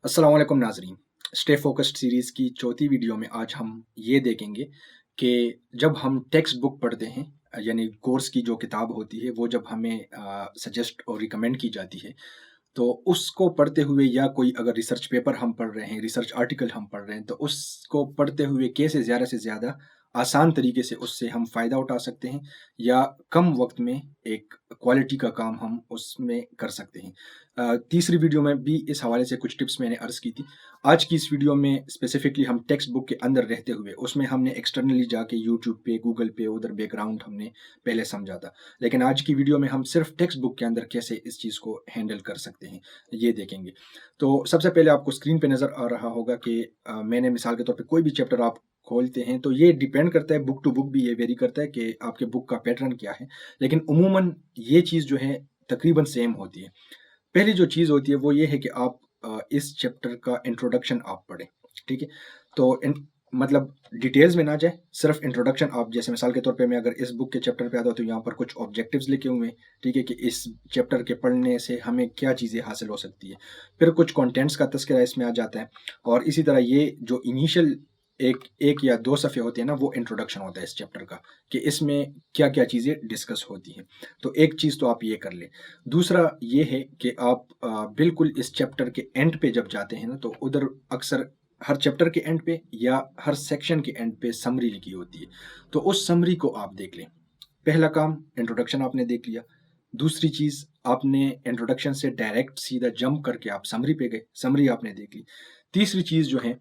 अस्सलाम वालेकुम नाज़रीन। स्टे फोकस्ड सीरीज़ की चौथी वीडियो में आज हम ये देखेंगे कि जब हम टेक्स्ट बुक पढ़ते हैं यानी कोर्स की जो किताब होती है वो जब हमें सजेस्ट और रिकमेंड की जाती है तो उसको पढ़ते हुए या कोई अगर रिसर्च पेपर हम पढ़ रहे हैं, रिसर्च आर्टिकल हम पढ़ रहे हैं तो उसको पढ़ते हुए कैसे ज़्यादा से ज़्यादा आसान तरीके से उससे हम फ़ायदा उठा सकते हैं या कम वक़्त में एक क्वालिटी का काम हम उसमें कर सकते हैं। तीसरी वीडियो में भी इस हवाले से कुछ टिप्स मैंने अर्ज़ की थी। आज की इस वीडियो में स्पेसिफ़िकली हम टेक्स्ट बुक के अंदर रहते हुए उसमें हमने एक्सटर्नली जाके यूट्यूब पे, गूगल पे उधर बैकग्राउंड हमने पहले समझा था। लेकिन आज की वीडियो में हम सिर्फ़ टेक्स्ट बुक के अंदर कैसे इस चीज़ को हैंडल कर सकते हैं, ये देखेंगे। तो सबसे पहले आपको स्क्रीन पे नज़र आ रहा होगा कि मैंने मिसाल के तौर पे कोई भी चैप्टर आप खोलते हैं तो ये डिपेंड करता है बुक टू बुक भी ये वेरी करता है कि आपके बुक का पैटर्न क्या है। लेकिन उमूमन ये चीज़ जो है तकरीबन सेम होती है। पहली जो चीज़ होती है वो ये है कि आप इस चैप्टर का इंट्रोडक्शन आप पढ़ें, ठीक है? तो मतलब डिटेल्स में ना जाए, सिर्फ इंट्रोडक्शन आप जैसे मिसाल के तौर पे मैं अगर इस बुक के चैप्टर पे आता हूँ तो यहाँ पर कुछ ऑब्जेक्टिव्स लिखे हुए हैं, ठीक है? कि इस चैप्टर के पढ़ने से हमें क्या चीज़ें हासिल हो सकती है। फिर कुछ कंटेंट्स का तज़किरा इसमें आ जाता है और इसी तरह ये जो इनिशियल एक 1 या 2 सफ़े होते हैं ना, वो इंट्रोडक्शन होता है इस चैप्टर का कि इसमें क्या-क्या चीज़ें डिस्कस होती हैं। तो एक चीज़ तो आप ये कर लें। दूसरा ये है कि आप बिल्कुल इस चैप्टर के एंड पे जब जाते हैं ना तो उधर अक्सर हर चैप्टर के एंड पे या हर सेक्शन के एंड पे समरी लिखी होती है। तो उस समरी को आप देख लें। पहला काम इंट्रोडक्शन आपने देख लिया। दूसरी चीज़ आपने इंट्रोडक्शन से डायरेक्ट सीधा जंप करके आप समरी पे गए, समरी आपने देख ली। तीसरी चीज़ जो है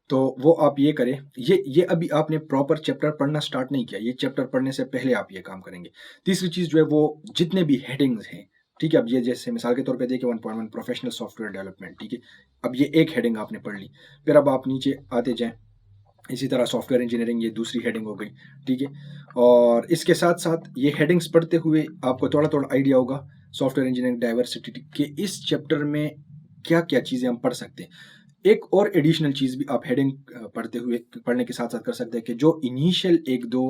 तो वो आप ये करें, ये अभी आपने प्रॉपर चैप्टर पढ़ना स्टार्ट नहीं किया, ये चैप्टर पढ़ने से पहले आप ये काम करेंगे। तीसरी चीज़ जो है वो जितने भी हेडिंग्स हैं, ठीक है? अब ये जैसे मिसाल के तौर पे देखिए 1.1 प्रोफेशनल सॉफ्टवेयर डेवलपमेंट, ठीक है? अब ये एक हेडिंग आपने पढ़ ली, फिर अब आप नीचे आते जाएँ, इसी तरह सॉफ्टवेयर इंजीनियरिंग ये दूसरी हेडिंग हो गई, ठीक है? और इसके साथ-साथ ये हेडिंग्स पढ़ते हुए आपको थोड़ा-थोड़ा आइडिया होगा सॉफ्टवेयर इंजीनियरिंग डाइवर्सिटी के इस चैप्टर में क्या-क्या चीज़ें हम पढ़ सकते हैं। एक और एडिशनल चीज़ भी आप हेडिंग पढ़ते हुए पढ़ने के साथ-साथ कर सकते हैं कि जो इनिशियल 1-2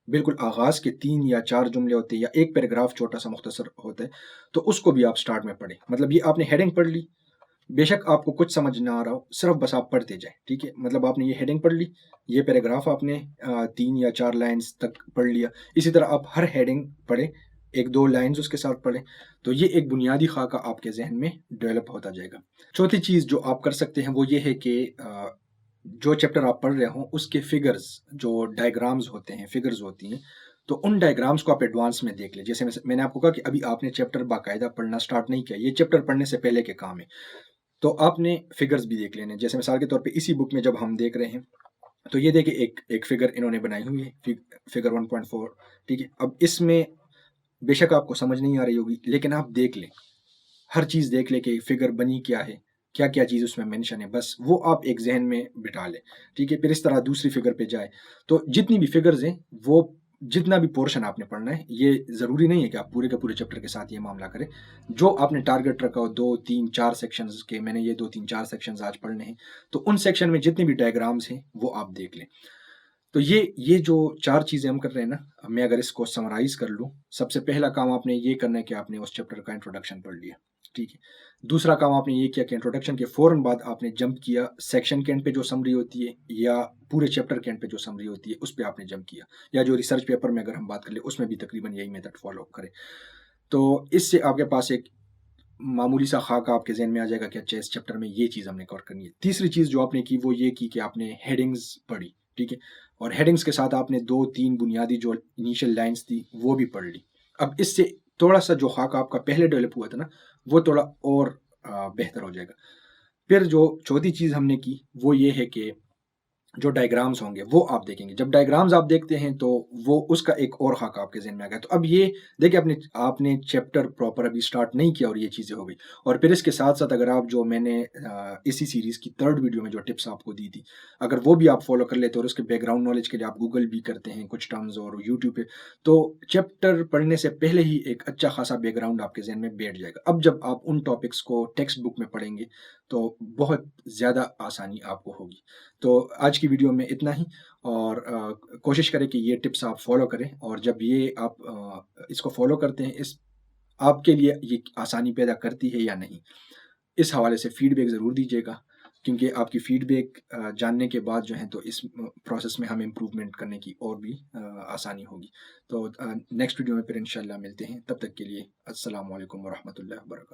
बिल्कुल आगाज़ के 3 या 4 जुमले होते हैं या एक पैराग्राफ छोटा-सा मुख्तसर होता है, तो उसको भी आप स्टार्ट में पढ़ें। मतलब ये आपने हेडिंग पढ़ ली, बेशक आपको कुछ समझ ना आ रहा हो, सिर्फ़ बस आप पढ़ते जाएँ, ठीक है? मतलब आपने ये हेडिंग पढ़ ली, ये पैराग्राफ आपने 3 या 4 लाइन्स तक पढ़ लिया। इसी तरह आप हर हेडिंग पढ़ें, 1-2 लाइन्स उसके साथ पढ़ें, तो ये एक बुनियादी ख़ाका आपके ज़हन में डेवलप होता जाएगा। चौथी चीज़ जो आप कर सकते हैं वो ये है कि जो चैप्टर आप पढ़ रहे हो उसके फिगर्स जो डायग्राम्स होते हैं, फिगर्स होती हैं, तो उन डायग्राम्स को आप एडवांस में देख लें। जैसे मैंने आपको कहा कि अभी आपने चैप्टर बाकायदा पढ़ना स्टार्ट नहीं किया, ये चैप्टर पढ़ने से पहले के काम है। तो आपने फिगर्स भी देख लेने हैं। जैसे मिसाल के तौर पे इसी बुक में जब हम देख रहे हैं, तो ये देखिए एक फिगर इन्होंने बनाई हुई है, फिगर 1.4, ठीक है? अब इसमें बेशक आपको समझ नहीं आ रही होगी, लेकिन आप देख लें, हर चीज़ देख लें कि फिगर बनी क्या है, क्या-क्या चीज़ उसमें मेंशन है, बस वो आप एक ज़हन में बिठा लें, ठीक है? फिर इस तरह दूसरी फिगर पे जाएँ, तो जितनी भी फिगर्स हैं, वो जितना भी पोर्शन आपने पढ़ना है, ये ज़रूरी नहीं है कि आप पूरे के पूरे चैप्टर के साथ ये मामला करें। जो आपने टारगेट रखा हो 2, 3, 4 सेक्शंस के मैंने ये 2, 3, 4 सेक्शंस आज पढ़ने हैं, तो उन सेक्शन में जितने भी डायग्राम्स हैं, वो आप देख लें। तो ये जो 4 चीज़ें हम कर रहे हैं ना, मैं अगर इसको समराइज़ कर लूँ, सबसे पहला काम आपने ये करना है कि आपने उस चैप्टर का इंट्रोडक्शन पढ़ लिया, ठीक है? दूसरा काम आपने ये किया कि इंट्रोडक्शन के फ़ौरन बाद आपने जंप किया सेक्शन के एंड पे जो समरी होती है या पूरे चैप्टर के एंड पे जो समरी होती है, उस पे आपने जंप किया या जो रिसर्च पेपर में अगर हम बात कर लें, उसमें भी तकरीबन यही मेथड फ़ॉलो करें। तो इससे आपके पास एक मामूली सा खाका आपके ज़हन में आ जाएगा कि अच्छा इस चैप्टर में ये चीज़ हमने कवर करनी है। तीसरी चीज़ जो आपने की वो ये की कि आपने हेडिंग्स पढ़ी, ठीक है? और हेडिंग्स के साथ आपने 2-3 बुनियादी जो इनिशियल लाइन्स थी वो भी पढ़ ली। अब इससे थोड़ा-सा जो खाका आपका पहले डेवलप हुआ था ना, वो थोड़ा और बेहतर हो जाएगा। फिर जो चौथी चीज़ हमने की वो ये है कि जो डायग्राम्स होंगे वो आप देखेंगे। जब डायग्राम्स आप देखते हैं तो वो उसका एक और खाका आपके ज़हन में आ गया। तो अब ये देखिए आपने आपने चैप्टर प्रॉपर अभी स्टार्ट नहीं किया और ये चीज़ें हो गई। और फिर इसके साथ-साथ अगर आप जो मैंने इसी सीरीज़ की 3rd वीडियो में जो टिप्स आपको दी थी, अगर वो भी आप फ़ॉलो कर लेते हो और उसके बैकग्राउंड नॉलेज के लिए आप गूगल भी करते हैं कुछ टर्म्स और यूट्यूब पे, तो चैप्टर पढ़ने से पहले ही एक अच्छा खासा बैकग्राउंड आपके ज़हन में बैठ जाएगा। अब जब आप उन टॉपिक्स को टेक्स्ट बुक में पढ़ेंगे, तो बहुत ज़्यादा आसानी आपको होगी। तो आज की वीडियो में इतना ही और कोशिश करें कि ये टिप्स आप फॉलो करें और जब ये आप इसको फॉलो करते हैं इस आपके लिए ये आसानी पैदा करती है या नहीं, इस हवाले से फीडबैक ज़रूर दीजिएगा। کیونکہ آپ کی فیڈ بیک جاننے کے بعد جو ہے تو اس پروسیس میں ہم امپروومنٹ کرنے کی اور بھی آسانی ہوگی. تو نیکسٹ ویڈیو میں پھر انشاءاللہ ملتے ہیں. تب تک کے لیے السلام علیکم ورحمۃ اللہ وبرکاتہ.